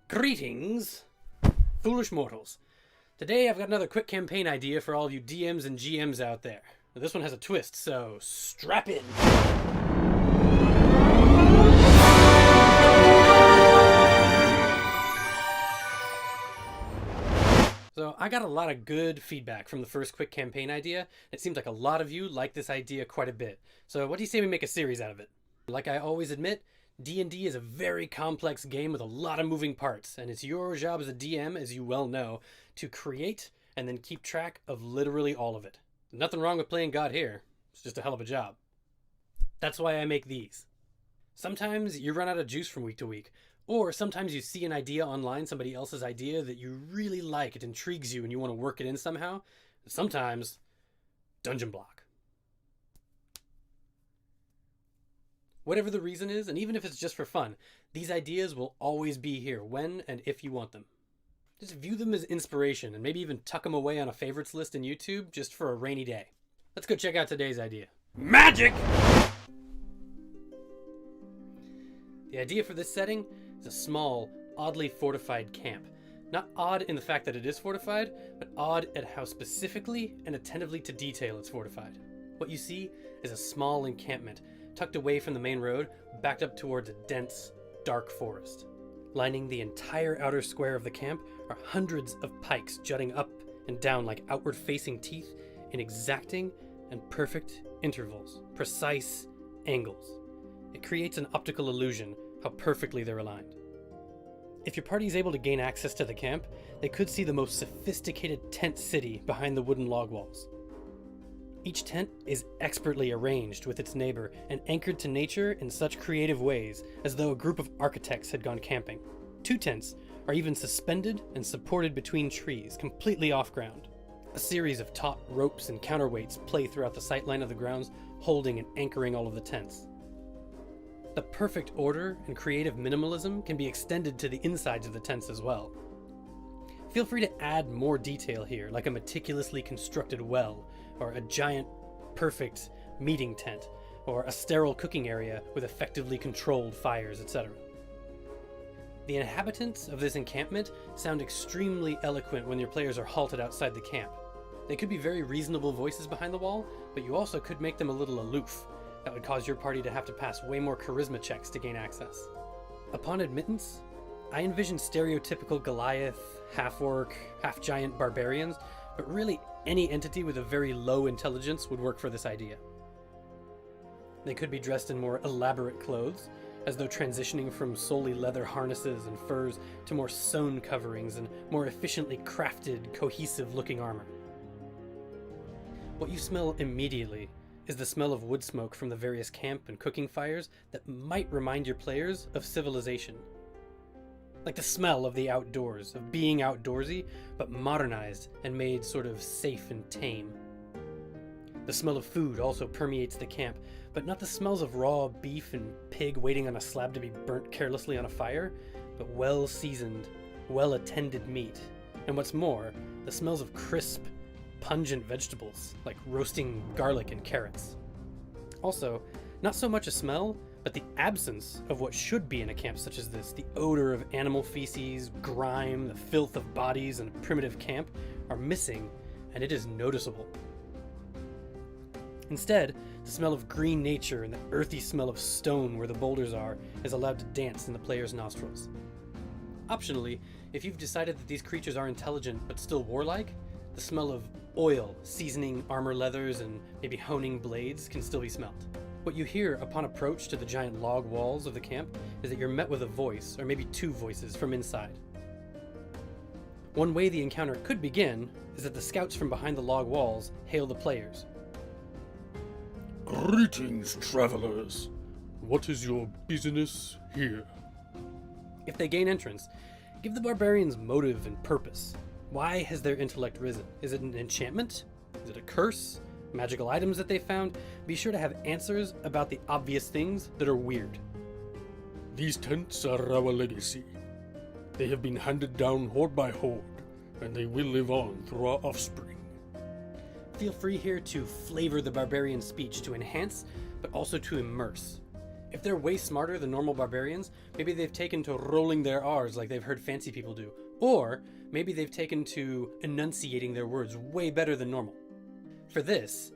Greetings, foolish mortals. Today I've got another quick campaign idea for all you DMs and GMs out there. Now, this one has a twist, so strap in. So I got a lot of good feedback from the first quick campaign idea. It seems like a lot of you like this idea quite a bit. So what do you say we make a series out of it? Like I always admit, D&D is a very complex game with a lot of moving parts, and it's your job as a DM, as you well know, to create and then keep track of literally all of it. Nothing wrong with playing God here. It's just a hell of a job. That's why I make these. Sometimes you run out of juice from week to week, or sometimes you see an idea online, somebody else's idea that you really like, it intrigues you and you want to work it in somehow. Sometimes, dungeon block. Whatever the reason is, and even if it's just for fun, these ideas will always be here when and if you want them. Just view them as inspiration and maybe even tuck them away on a favorites list in YouTube just for a rainy day. Let's go check out today's idea. Magic! The idea for this setting is a small, oddly fortified camp. Not odd in the fact that it is fortified, but odd at how specifically and attentively to detail it's fortified. What you see is a small encampment tucked away from the main road, backed up towards a dense, dark forest. Lining the entire outer square of the camp are hundreds of pikes jutting up and down like outward-facing teeth in exacting and perfect intervals, precise angles. It creates an optical illusion how perfectly they're aligned. If your party is able to gain access to the camp, they could see the most sophisticated tent city behind the wooden log walls. Each tent is expertly arranged with its neighbor and anchored to nature in such creative ways as though a group of architects had gone camping. 2 tents are even suspended and supported between trees, completely off-ground. A series of taut ropes and counterweights play throughout the sightline of the grounds, holding and anchoring all of the tents. The perfect order and creative minimalism can be extended to the insides of the tents as well. Feel free to add more detail here, like a meticulously constructed well, or a giant, perfect meeting tent, or a sterile cooking area with effectively controlled fires, etc. The inhabitants of this encampment sound extremely eloquent when your players are halted outside the camp. They could be very reasonable voices behind the wall, but you also could make them a little aloof. That would cause your party to have to pass way more charisma checks to gain access. Upon admittance, I envision stereotypical Goliath, half-orc, half-giant barbarians, but really any entity with a very low intelligence would work for this idea. They could be dressed in more elaborate clothes, as though transitioning from solely leather harnesses and furs to more sewn coverings and more efficiently crafted, cohesive-looking armor. What you smell immediately is the smell of wood smoke from the various camp and cooking fires that might remind your players of civilization. Like the smell of the outdoors, of being outdoorsy, but modernized and made sort of safe and tame. The smell of food also permeates the camp, but not the smells of raw beef and pig waiting on a slab to be burnt carelessly on a fire, but well-seasoned, well-attended meat. And what's more, the smells of crisp, pungent vegetables, like roasting garlic and carrots. Also, not so much a smell, but the absence of what should be in a camp such as this, the odor of animal feces, grime, the filth of bodies in a primitive camp, are missing, and it is noticeable. Instead, the smell of green nature and the earthy smell of stone where the boulders are is allowed to dance in the player's nostrils. Optionally, if you've decided that these creatures are intelligent but still warlike, the smell of oil, seasoning armor leathers, and maybe honing blades can still be smelt. What you hear upon approach to the giant log walls of the camp is that you're met with a voice, or maybe 2 voices, from inside. One way the encounter could begin is that the scouts from behind the log walls hail the players. Greetings, travelers. What is your business here? If they gain entrance, give the barbarians motive and purpose. Why has their intellect risen? Is it an enchantment? Is it a curse? Magical items that they found? Be sure to have answers about the obvious things that are weird. These tents are our legacy. They have been handed down horde by horde, and they will live on through our offspring. Feel free here to flavor the barbarian speech to enhance, but also to immerse. If they're way smarter than normal barbarians, maybe they've taken to rolling their R's like they've heard fancy people do. Or maybe they've taken to enunciating their words way better than normal. For this,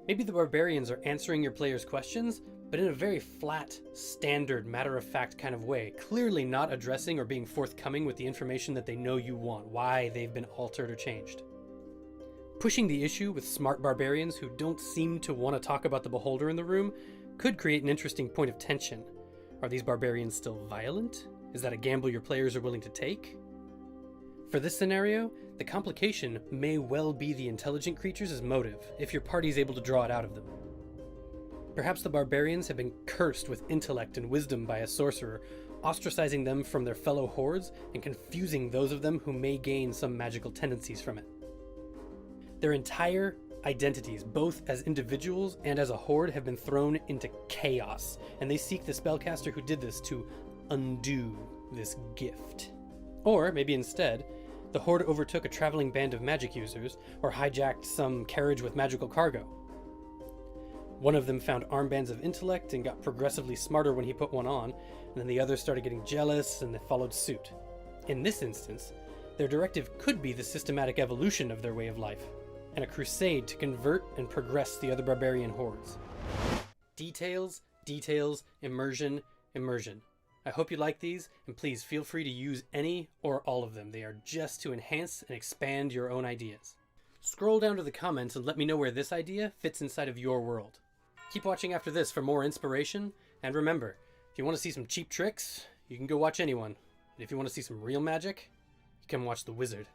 maybe the barbarians are answering your players' questions, but in a very flat, standard, matter-of-fact kind of way, clearly not addressing or being forthcoming with the information that they know you want, why they've been altered or changed. Pushing the issue with smart barbarians who don't seem to want to talk about the beholder in the room could create an interesting point of tension. Are these barbarians still violent? Is that a gamble your players are willing to take? For this scenario, the complication may well be the intelligent creatures' motive, if your party is able to draw it out of them. Perhaps the barbarians have been cursed with intellect and wisdom by a sorcerer, ostracizing them from their fellow hordes and confusing those of them who may gain some magical tendencies from it. Their entire identities, both as individuals and as a horde, have been thrown into chaos, and they seek the spellcaster who did this to undo this gift. Or maybe instead, the horde overtook a traveling band of magic users, or hijacked some carriage with magical cargo. One of them found armbands of intellect and got progressively smarter when he put one on, and then the others started getting jealous and they followed suit. In this instance, their directive could be the systematic evolution of their way of life, and a crusade to convert and progress the other barbarian hordes. Details, details, immersion, immersion. I hope you like these, and please feel free to use any or all of them. They are just to enhance and expand your own ideas. Scroll down to the comments and let me know where this idea fits inside of your world. Keep watching after this for more inspiration, and remember, if you want to see some cheap tricks, you can go watch anyone. But if you want to see some real magic, you can watch The Wizard.